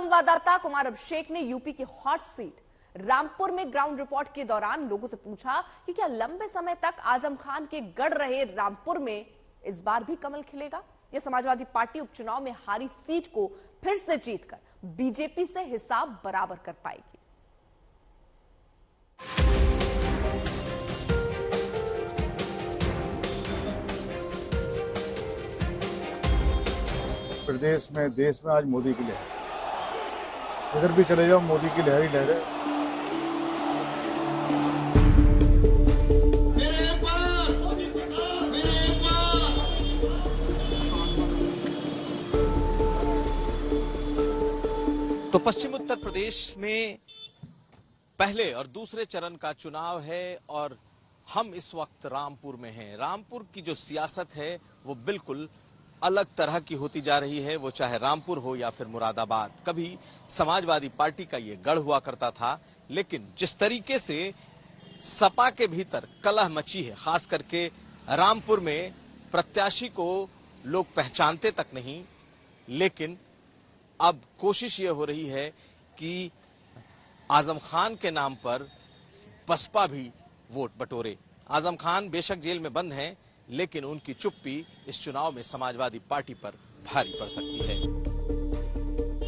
संवाददाता कुमार अभिषेक ने यूपी की हॉट सीट रामपुर में ग्राउंड रिपोर्ट के दौरान लोगों से पूछा कि क्या लंबे समय तक आजम खान के गढ़ रहे रामपुर में इस बार भी कमल खिलेगा या समाजवादी पार्टी उपचुनाव में हारी सीट को फिर से जीतकर बीजेपी से हिसाब बराबर कर पाएगी। प्रदेश में देश में आज मोदी की लहर, इधर भी चले जाओ मोदी की लहर ही लहर है। तो पश्चिम उत्तर प्रदेश में पहले और दूसरे चरण का चुनाव है और हम इस वक्त रामपुर में हैं। रामपुर की जो सियासत है वो बिल्कुल अलग तरह की होती जा रही है, वो चाहे रामपुर हो या फिर मुरादाबाद। कभी समाजवादी पार्टी का ये गढ़ हुआ करता था, लेकिन जिस तरीके से सपा के भीतर कलह मची है, खास करके रामपुर में प्रत्याशी को लोग पहचानते तक नहीं, लेकिन अब कोशिश ये हो रही है कि आजम खान के नाम पर बसपा भी वोट बटोरे। आजम खान बेशक जेल में बंद हैं, लेकिन उनकी चुप्पी इस चुनाव में समाजवादी पार्टी पर भारी पड़ सकती है।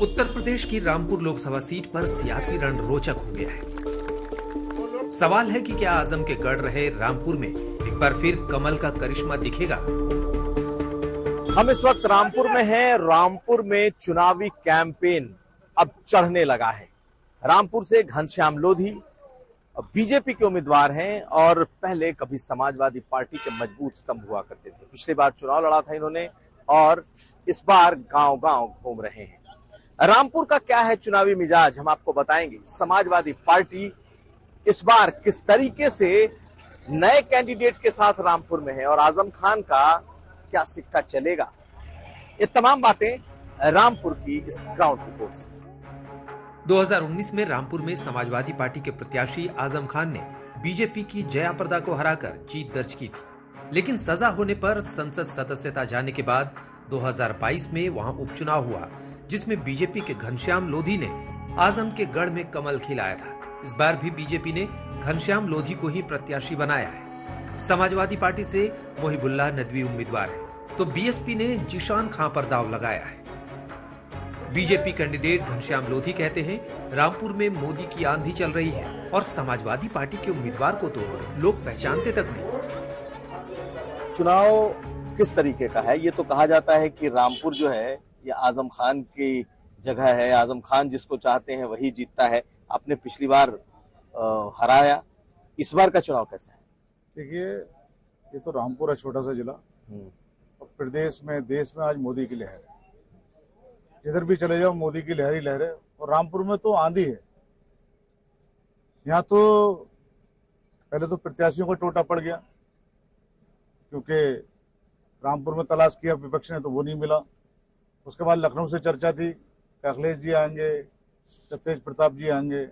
उत्तर प्रदेश की रामपुर लोकसभा सीट पर सियासी रण रोचक हो गया है। सवाल है कि क्या आजम के गढ़ रहे रामपुर में एक बार फिर कमल का करिश्मा दिखेगा? हम इस वक्त रामपुर में हैं। रामपुर में चुनावी कैंपेन अब चढ़ने लगा है। रामपुर से घनश्याम लोधी बीजेपी के उम्मीदवार हैं और पहले कभी समाजवादी पार्टी के मजबूत स्तंभ हुआ करते थे। पिछली बार चुनाव लड़ा था इन्होंने और इस बार गांव-गांव घूम रहे हैं। रामपुर का क्या है चुनावी मिजाज, हम आपको बताएंगे। समाजवादी पार्टी इस बार किस तरीके से नए कैंडिडेट के साथ रामपुर में है और आजम खान का क्या सिक्का चलेगा, ये तमाम बातें रामपुर की इस ग्राउंड रिपोर्ट से। 2019 में रामपुर में समाजवादी पार्टी के प्रत्याशी आजम खान ने बीजेपी की जया प्रदा को हराकर जीत दर्ज की थी, लेकिन सजा होने पर संसद सदस्यता जाने के बाद 2022 में वहां उपचुनाव हुआ, जिसमें बीजेपी के घनश्याम लोधी ने आजम के गढ़ में कमल खिलाया था। इस बार भी बीजेपी ने घनश्याम लोधी को ही प्रत्याशी बनाया है। समाजवादी पार्टी से मोहिबुल्लाह नदवी उम्मीदवार है, तो बीएसपी ने जीशान खां पर दांव लगाया है। बीजेपी कैंडिडेट घनश्याम लोधी कहते हैं रामपुर में मोदी की आंधी चल रही है और समाजवादी पार्टी के उम्मीदवार को तो लोग पहचानते तक नहीं। चुनाव किस तरीके का है, ये तो कहा जाता है कि रामपुर जो है ये आजम खान की जगह है, आजम खान जिसको चाहते हैं वही जीतता है। आपने पिछली बार हराया, इस बार का चुनाव कैसा है? देखिए, ये तो रामपुर है, छोटा सा जिला, और प्रदेश में देश में आज मोदी की लहर है। इधर भी चले जाओ मोदी की लहर ही लहर है और रामपुर में तो आंधी है। यहाँ तो पहले तो प्रत्याशियों का टोटा पड़ गया, क्योंकि रामपुर में तलाश किया विपक्ष ने तो वो नहीं मिला। उसके बाद लखनऊ से चर्चा थी कि अखिलेश जी आएंगे, तेज प्रताप जी आएंगे,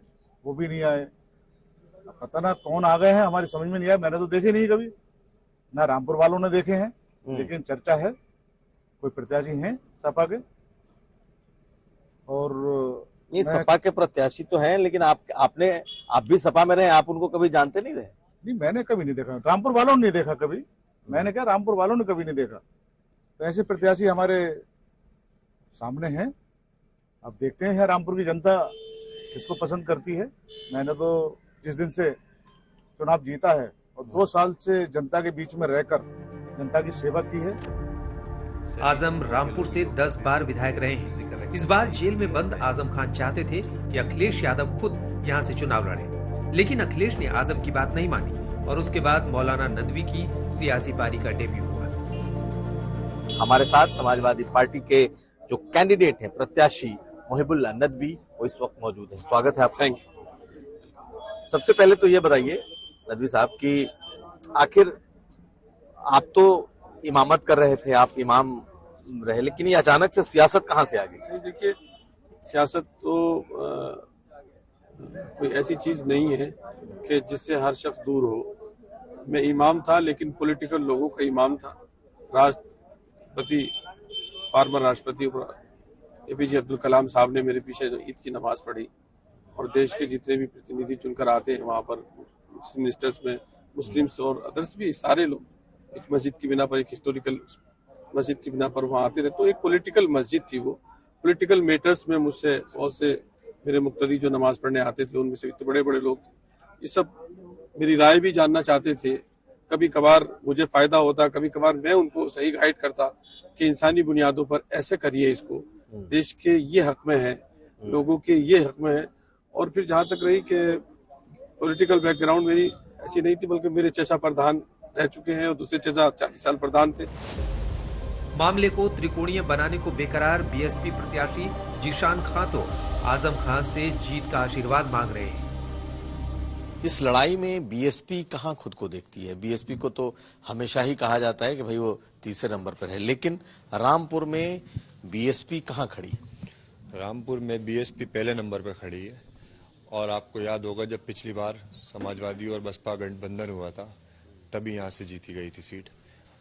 वो भी नहीं आए। पता ना कौन आ गए हैं, हमारी समझ में नहीं आया। मैंने तो देखे नहीं कभी, ना रामपुर वालों ने देखे हैं, लेकिन चर्चा है कोई प्रत्याशी हैं सपा के। और ये सपा के प्रत्याशी तो हैं, लेकिन आप भी सपा में रहे, आप उनको कभी जानते नहीं रहे? नहीं, मैंने कभी नहीं देखा, रामपुर वालों ने नहीं देखा कभी। मैंने क्या, रामपुर वालों ने कभी नहीं देखा। तो ऐसे प्रत्याशी हमारे सामने हैं। अब देखते हैं रामपुर की जनता किसको पसंद करती है। मैंने तो जिस दिन से चुनाव जीता है और 2 साल से जनता के बीच में रहकर जनता की सेवा की है। आजम रामपुर से 10 बार विधायक रहे हैं। इस बार जेल में बंद आजम खान चाहते थे कि अखिलेश यादव खुद यहां से चुनाव लड़े, लेकिन अखिलेश ने आजम की बात नहीं मानी और उसके बाद मौलाना नदवी की सियासी पारी का डेब्यू हुआ। हमारे साथ समाजवादी पार्टी के जो कैंडिडेट हैं, प्रत्याशी मोहिबुल्लाह नदवी, वो इस वक्त मौजूद है। स्वागत है आपका। Thank you. सबसे पहले तो ये बताइए नदवी साहब कि आखिर आप तो इमामत कर रहे थे, आप इमाम रहे, लेकिन ये अचानक से सियासत कहां से आ गई? देखिए, सियासत तो कोई ऐसी चीज नहीं है कि जिससे हर शख्स दूर हो। मैं इमाम था, लेकिन पॉलिटिकल लोगों का इमाम था। राष्ट्रपति, फॉर्मर राष्ट्रपति APJ अब्दुल कलाम साहब ने मेरे पीछे जो ईद की नमाज पढ़ी, और देश के जितने भी प्रतिनिधि चुनकर आते हैं वहाँ पर मिनिस्टर्स में मुस्लिम्स और अदर्स भी सारे लोग एक मस्जिद की बिना पर, एक हिस्टोरिकल मस्जिद की बिना पर वहाँ आते रहे। तो एक पॉलिटिकल मस्जिद थी वो। पॉलिटिकल मैटर्स में मुझसे बहुत से मेरे मुक्तदी जो नमाज पढ़ने आते थे, उनमें से इतने बड़े बड़े लोग थे, ये सब मेरी राय भी जानना चाहते थे। कभी कभार मुझे फायदा होता, कभी कभार मैं उनको सही गाइड करता कि इंसानी बुनियादों पर ऐसे करिए, इसको देश के ये हक में है, लोगों के ये हक में है। और फिर जहां तक रही कि पॉलिटिकल बैकग्राउंड मेरी ऐसी नहीं थी, बल्कि मेरे चचा प्रधान रह चुके हैं और दूसरे चचा 40 साल प्रधान थे। मामले को त्रिकोणीय बनाने को बेकरार बीएसपी प्रत्याशी जीशान खान तो आजम खान से जीत का आशीर्वाद मांग रहे हैं। इस लड़ाई में बीएसपी कहां खुद को देखती है? बीएसपी को तो हमेशा ही कहा जाता है कि भाई वो तीसरे नंबर पर है, लेकिन रामपुर में बीएसपी कहां खड़ी? रामपुर में बीएसपी पहले नंबर पर खड़ी है। और आपको याद होगा जब पिछली बार समाजवादी और बसपा गठबंधन हुआ था, तभी यहाँ से जीती गई थी सीट,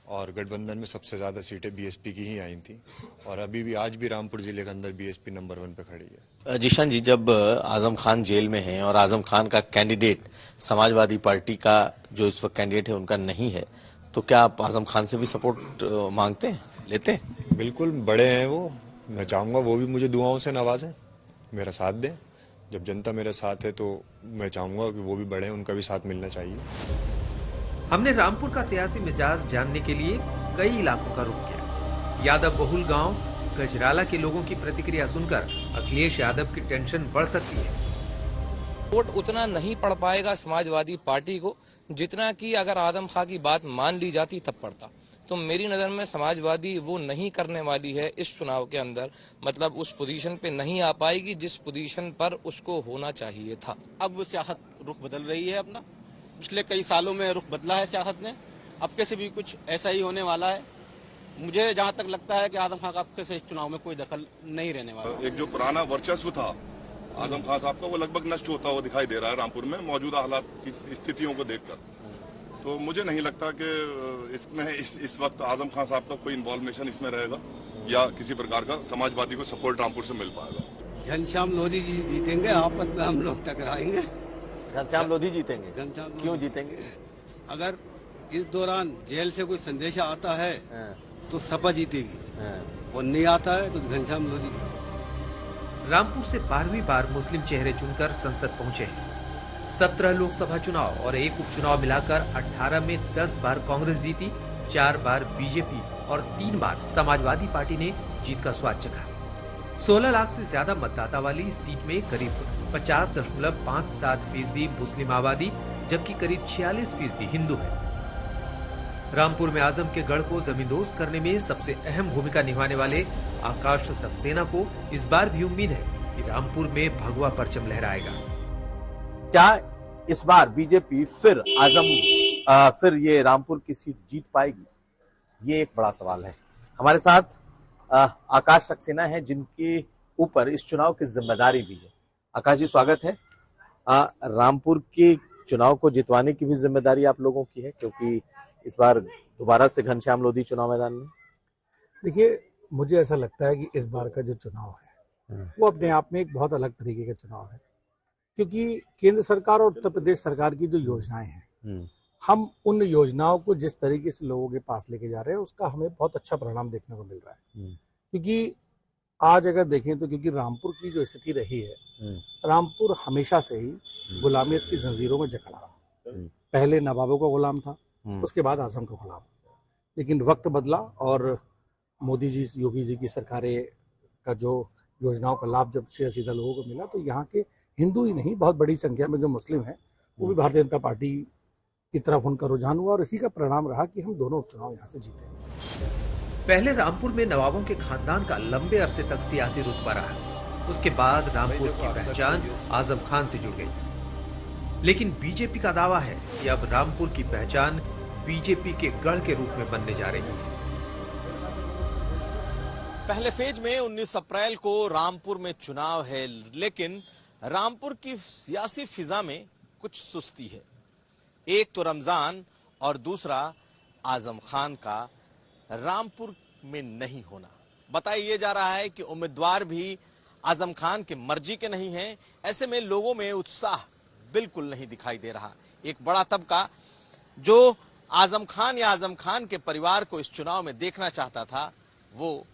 और गठबंधन में सबसे ज्यादा सीटें बीएसपी की ही आई थी। और अभी भी आज भी रामपुर जिले के अंदर बीएसपी नंबर 1 पे खड़ी है। जीशान जी, जब आजम खान जेल में हैं और आजम खान का कैंडिडेट समाजवादी पार्टी का जो इस वक्त कैंडिडेट है उनका नहीं है, तो क्या आप आजम खान से भी सपोर्ट मांगते हैं, लेते हैं? बिल्कुल, बड़े हैं वो, मैं चाहूंगा वो भी मुझे दुआओं से नवाजें, मेरा साथ दें। जब जनता मेरे साथ है तो मैं चाहूंगा कि वो भी बड़े हैं, उनका भी साथ मिलना चाहिए। हमने रामपुर का सियासी मिजाज जानने के लिए कई इलाकों का रुख किया। यादव बहुल गांव गजराला के लोगों की प्रतिक्रिया सुनकर अखिलेश यादव की टेंशन बढ़ सकती है। वोट उतना नहीं पड़ पाएगा समाजवादी पार्टी को जितना कि अगर आजम खां की बात मान ली जाती तब पड़ता। तो मेरी नजर में समाजवादी वो नहीं करने वाली है इस चुनाव के अंदर, मतलब उस पोजीशन पे नहीं आ पाएगी जिस पोजीशन पर उसको होना चाहिए था। अब सियासत रुख बदल रही है अपना, पिछले कई सालों में रुख बदला है सियासत ने, अब कैसे भी कुछ ऐसा ही होने वाला है। मुझे जहां तक लगता है कि आजम खान का अब कैसे इस चुनाव में कोई दखल नहीं रहने वाला। एक जो पुराना वर्चस्व था आजम खान साहब का, वो लगभग नष्ट होता हुआ दिखाई दे रहा है रामपुर में मौजूदा हालात की स्थितियों को देखकर। तो मुझे नहीं लगता कि इसमें इस वक्त आजम खान साहब का कोई इन्वॉल्वेशन इसमें रहेगा या किसी प्रकार का समाजवादी को सपोर्ट रामपुर से मिल पाएगा। घनश्याम लोधी जी जीतेंगे, आपस में हम लोग टकराएंगे। घनश्याम लोधी जीतेंगे? क्यों जीतेंगे? अगर इस दौरान जेल से कोई संदेशा आता है तो सपा जीतेगी, और नहीं आता है तो घनश्याम लोधी जीतेगी। रामपुर से 12वीं बार मुस्लिम चेहरे चुनकर संसद पहुंचे हैं। 17 लोकसभा चुनाव और एक उपचुनाव मिलाकर 18 में 10 बार कांग्रेस जीती, 4 बार बीजेपी और 3 बार समाजवादी पार्टी ने जीत का स्वाद चखा। 16 लाख से ज्यादा मतदाता वाली इस सीट में करीब 50.57% मुस्लिम आबादी जबकि करीब 46% हिंदू है। रामपुर में आजम के गढ़ को जमींदोज करने में सबसे अहम भूमिका निभाने वाले आकाश सक्सेना को इस बार भी उम्मीद है कि रामपुर में भगवा परचम लहराएगा। क्या इस बार बीजेपी फिर ये रामपुर की सीट जीत पाएगी? ये एक बड़ा सवाल है। हमारे साथ आकाश सक्सेना है जिनके ऊपर इस चुनाव की जिम्मेदारी भी है। आकाश जी, स्वागत है। रामपुर के चुनाव को जितवाने की भी जिम्मेदारी आप लोगों की है, क्योंकि इस बार दोबारा से घनश्याम लोधी चुनाव मैदान में। देखिए, मुझे ऐसा लगता है कि इस बार का जो चुनाव है वो अपने आप में एक बहुत अलग तरीके का चुनाव है, क्योंकि केंद्र सरकार और उत्तर प्रदेश सरकार की जो योजनाएं हैं, हम उन योजनाओं को जिस तरीके से लोगों के पास लेके जा रहे हैं उसका हमें बहुत अच्छा परिणाम देखने को मिल रहा है। क्योंकि आज अगर देखें तो क्योंकि रामपुर की जो स्थिति रही है, रामपुर हमेशा से ही गुलामियत की जंजीरों में जकड़ा रहा। पहले नवाबों का गुलाम था, उसके बाद आजम का गुलाम, लेकिन वक्त बदला और मोदी जी, योगी जी की सरकारें का जो योजनाओं का लाभ जब सीधा लोगों को मिला, तो यहाँ के हिंदू ही नहीं, बहुत बड़ी संख्या में जो मुस्लिम हैं वो भी भारतीय जनता पार्टी की तरफ उनका रुझान हुआ, और इसी का परिणाम रहा कि हम दोनों उपचुनाव यहाँ से जीते। पहले रामपुर में नवाबों के खानदान का लंबे अरसे तक सियासी रुतबा रहा। उसके बाद रामपुर की पहचान आजम खान से जुड़ गई। लेकिन बीजेपी का दावा है कि अब रामपुर की पहचान बीजेपी के गढ़ के रूप में बनने जा रही है। पहले फेज में 19 अप्रैल को रामपुर में चुनाव है, लेकिन रामपुर की सियासी फिजा में कुछ सुस्ती है। एक तो रमजान और दूसरा आजम खान का रामपुर में नहीं होना। बताया जा रहा है कि उम्मीदवार भी आजम खान के मर्जी के नहीं हैं। ऐसे में लोगों में उत्साह बिल्कुल नहीं दिखाई दे रहा। एक बड़ा तबका जो आजम खान या आजम खान के परिवार को इस चुनाव में देखना चाहता था, वो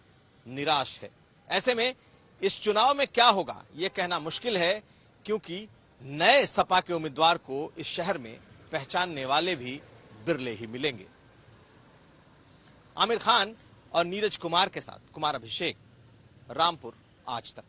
निराश है। ऐसे में इस चुनाव में क्या होगा यह कहना मुश्किल है, क्योंकि नए सपा के उम्मीदवार को इस शहर में पहचानने वाले भी बिरले ही मिलेंगे। आमिर खान और नीरज कुमार के साथ कुमार अभिषेक, रामपुर आज तक।